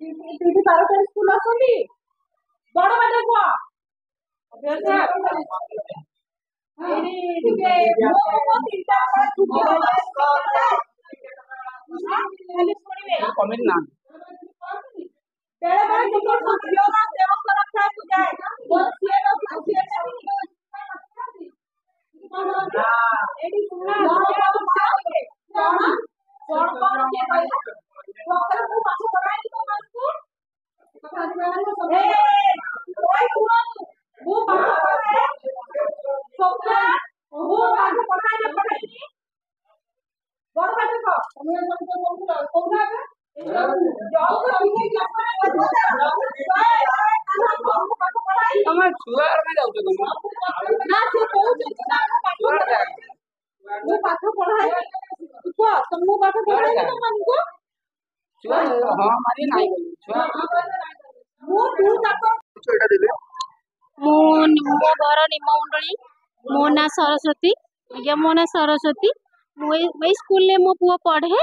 दीदी तारतारी स्कूल आसली बड़ बाटे को कमेंट ना छुआ में जाऊ तुम ना से मु पाठ पढ़ाई को तुमको पाठ पढ़ाई तो मानको छुआ हां मारी नाही छुआ मु तू ताको छोटा देबे मो घर निमंडली मो ना सरस्वती आज्ञा मो ना सरस्वती मुझे स्कूल मो पुआ पढ़े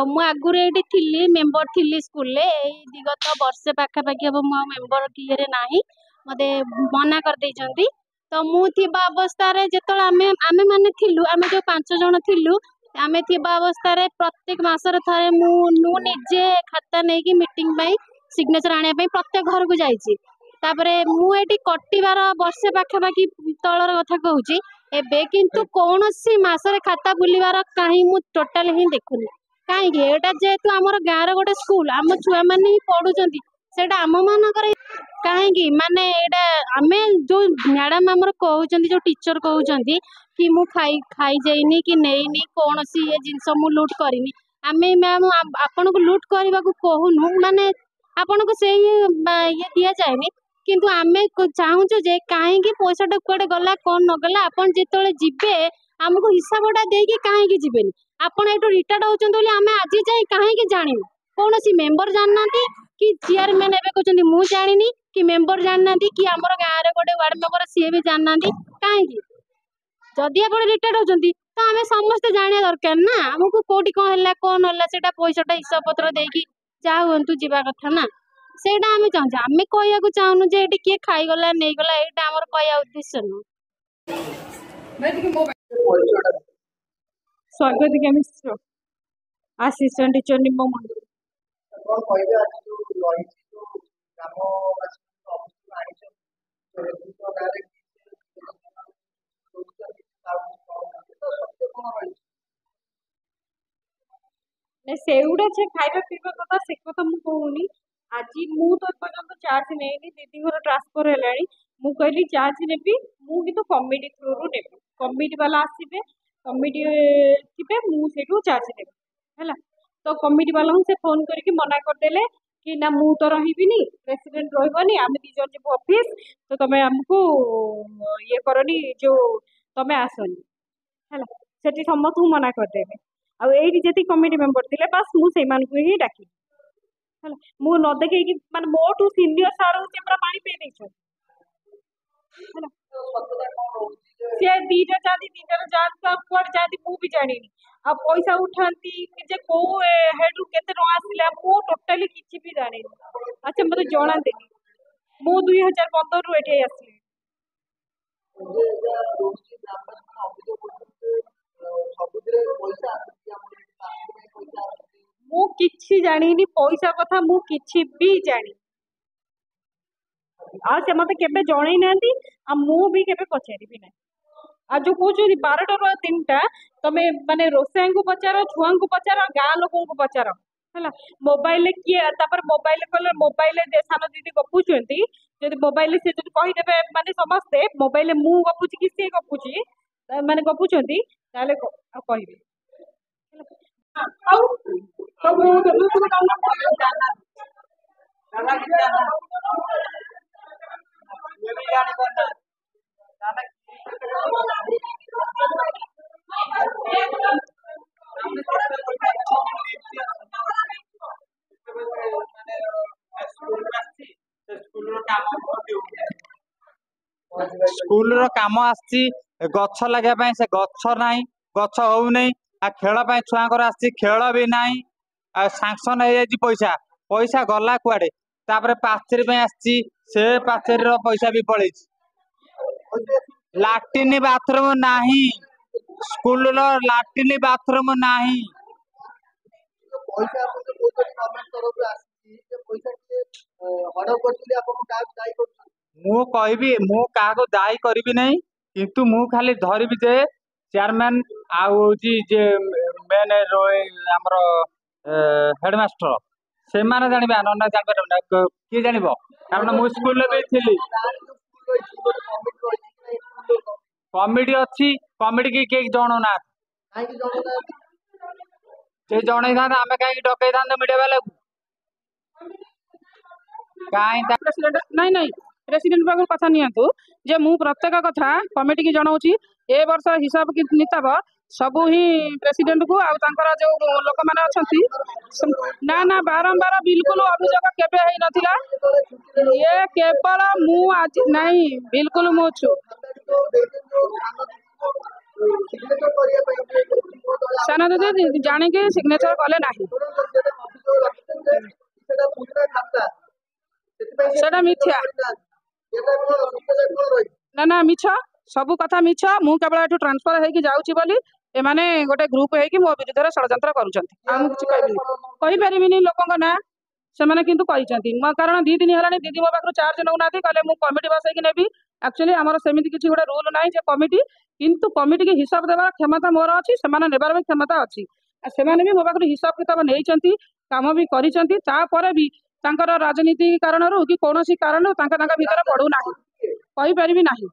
मु आगुरी ये थी मेम्बर थी स्कूल विगत वर्षे पाखापाखि हम मो मेम्बर किए ना मते मना कर देइचंती तो मु थिबा अवस्था रे जेतल आमे माने थिलु आमे जो 5 जण थिलु आमे थिबा अवस्था रे प्रत्येक मासरे थारे मु निजे खाता नै कि मीटिंग बाई सिग्नेचर आने पे प्रत्येक घर को जाइछि तापरे मु एटी कटिबार वर्षे पाखापाखि तलर कथा कहूची एबे किंतु कौनसी मासरे खाता बुलिबार काहे मु टोटल ही देखुनी काहे एटा जेतु हमर गाँव रे गोटे स्कूल आम छुआ माने पढुचंती सेटा आम मानकर काहे माने एटा आमे जो मैडम हमर कहउचंती जो टीचर कहउचंती कि मु खाई जाइनी कि नेइनी कौनसी ये जिंस मु लूट करिनी आमे मैम आपन को लूट करबा को कहूनु माने आपन को से ये दिया जाएनी किंतु आमे चाहू जे कहीं पैसा कुआडे गला कौन न गला आपन जितले जिबे हमको हिसाबटा देकी कहीं जिबेनी आपन एटू रिटायर्ड होचंत बोली आमे आज जाई कहीं जानिनु कौन सी मेम्बर जानना कि चेयरमैन एवं कहते मुझे जानी कि मेम्बर जानना कि आमर गाँव में गोटे वार्ड मेम्बर सी भी जानना कहीं जदि आप रिटायर्ड होती तो आम समस्ते जाना दरकार ना आमको कौटी कौन है कौन है से पैसाटा हिसाब पत्र देकी जा हूँ जावा कथा ना सेटा आम चाहूँ आम कह चाहूँ जे किए खाईगला नहीं गला यहाँ आम कह उद्देश्य नुह स्वागतिका मिश्र असिस्टेंट टीचर निम्बो मंडल सेगुड़ा से खाଇବା पीवा कथा से कथा मु कहूनी आज मु तो पर्यंत चार्ज नहीं दीदी घर ट्रांसफर है मु कहली चार्ज नेबी मु तो कमिटी थ्रू रु नेबी कमिटी वाला आसीबे कमिटी थिबे मु सेठू चार्ज नेबी हैला तो कमिटी वाला से फोन करके मना करदेले कि ना मु तो रहीबिनी प्रेसिडेंट रहबनी आम दी जन जीव ऑफिस तो तमे हमको ये करनी जो तमे आसनी हैला सेठी समस्त मना करदेबे आ एठी जेती कमिटी मेंबर थिले बस मु से मान को ही डाकी हैला मु न देखे कि माने मोटू सीनियर सार से हमरा पानी पे दैछो हैला से दीटा जाती मु भी जानी आ पैसा उठाती जे को हेड रु केते टका आसिला मु टोटली किछि भी जानी अच्छा मते जणा देनी मु 2015 रु एठे आसली मु किछि जानी पैसा कथा मु किछि भी जानी आ से मते केबे जणै नांती आ मु भी केबे पछारी भी ना आ जो कहूँ 12टा रू 3टा तमे माने रोसैया को पचार छुआ को पचार गाँ लोक को पचार है मोबाइल किए मोबाइल कले मोबाइल सान दीदी गपुंट जब मोबाइल से कहीदेवे माने समस्ते मोबाइल मु गपुची कि सी गपुची माने गपुंट कहे स्कूल काम आसी गछ लगे से गछ ना गछ हो नहीं आ खेल छुआ आसी खेल भी ना ସାଙ୍କସନ ହେଇଯାଇଛି ପଇସା ପଇସା ଗଲା କୁଆଡେ ତାପରେ ପାଚେରୀ ପାଇଁ ଆସିଛି ସେ ପାଚେରୀର ପଇସା ବି ପଳେଇଛି ଲାଟ୍ରିନ୍ ବାଥରୁମ ନାହିଁ ସ୍କୁଲର ଲାଟ୍ରିନ୍ ବାଥରୁମ ନାହିଁ ପଇସା ଆପଣ କହୁଛନ୍ତି ଗଭର୍ଣ୍ଣମେଣ୍ଟ ତରଫରୁ ଆସିଛି ସେ ପଇସା ଟିକେ ହଡପ କରୁଛନ୍ତି ଆପଣ କାହାକୁ ଦାୟୀ କରୁଛନ୍ତି ମୁଁ କହିବି ମୁଁ କାହାକୁ ଦାୟୀ କରିବି ନାହିଁ କିନ୍ତୁ ମୁଁ ଖାଲି ଧରିବି ଯେ ଚେୟାରମ୍ୟାନ ଆଉ ହଉଛି ଯେ ମେନ୍ ଆମର ହେଡମାଷ୍ଟର ସେମାନେ ଜାଣିବେ ନହେଲେ ଜାଣିପାରିବେ ନା କିଏ ଜାଣିବ କାରଣ ମୁଁ ସ୍କୁଲରେ ବି ଥିଲି କମିଟି ଅଛି କମିଟି କି କେହି ଜଣଉନାହାନ୍ତି କାହିଁକି ଜଣଉନାହାନ୍ତି ସେ ଜଣେଇଥାନ୍ତେ ଆମେ କାହିଁକି ଡକେଇଥାନ୍ତେ ମିଡିଆ ବାଲାକୁ କାହିଁ ପ୍ରେସିଡେଣ୍ଟ ନାଇଁ ପ୍ରେସିଡେଣ୍ଟ ପାଖରୁ କଥା ନିଅନ୍ତୁ ଯେ ମୁଁ ପ୍ରତ୍ୟେକ କଥା କମିଟି କି ଜଣାଉଛି ଏ ବର୍ଷ ହିସାବ କିତାବ ସବୁ ହିଁ ପ୍ରେସିଡେଣ୍ଟ କୁ ଆଉ ତାଙ୍କର ଯୋଉ ଲୋକମାନେ ଅଛନ୍ତି ନା ବାରମ୍ବାର ବିଲକୁଲ ଅଭିଯୋଗ କେବେ ହେଇନଥିଲା ଇଏ କେବଳ ମୁଁ ଆଜି ନାଇଁ ବିଲକୁଲ ମୁଁ ସାନ ଦିଦି ଜାଣିକି ସିଗ୍ନେଚର କଲେ ନାହିଁ ସେଟା ମିଥ୍ୟା ନା ମିଛ ସବୁ କଥା ମିଛ ମୁଁ କେବଳ ଏଠୁ ଟ୍ରାନ୍ସଫର ହେଇକି ଯାଉଛି ବୋଲି ଏମାନେ ଗୋଟେ ଗ୍ରୁପ ହେଇକି ମୋ ବିରୁଦ୍ଧରେ ଷଡ଼ଯନ୍ତ୍ର କରୁଛନ୍ତି ଆଉ ମୁଁ କିଛି କହିପାରିବିନି ଲୋକଙ୍କ ନାଁ ସେମାନେ କିନ୍ତୁ କହିଛନ୍ତି କାରଣ 2 ଦିନ ହେଲାଣି ଦିଦି ମୋ ପାଖରୁ ଚାର୍ଜ ନେଉନାହାନ୍ତି କହିଲେ ମୁଁ କମିଟି ବସେଇକି ନେବି ଆକ୍ଚୁଆଲି ଆମର ସେମିତି କିଛି ଗୋଟେ ରୁଲ ନାହିଁ ଯେ କମିଟି କିନ୍ତୁ କମିଟି କି ହିସାବ ଦେବାର କ୍ଷମତା ମୋର ଅଛି ସେମାନେ ନେବାର ବି କ୍ଷମତା ଅଛି ଆଉ ସେମାନେ ବି ମୋ ପାଖରୁ ହିସାବ କିତାବ ନେଇଛନ୍ତି କାମ ବି କରିଛନ୍ତି ତାପରେ ବି ତାଙ୍କର ରାଜନୀତି କାରଣରୁ କି କୌଣସି କାରଣରୁ ତାଙ୍କ ଭିତରେ ପଡୁନାହିଁ କହିପାରିବି ନାହିଁ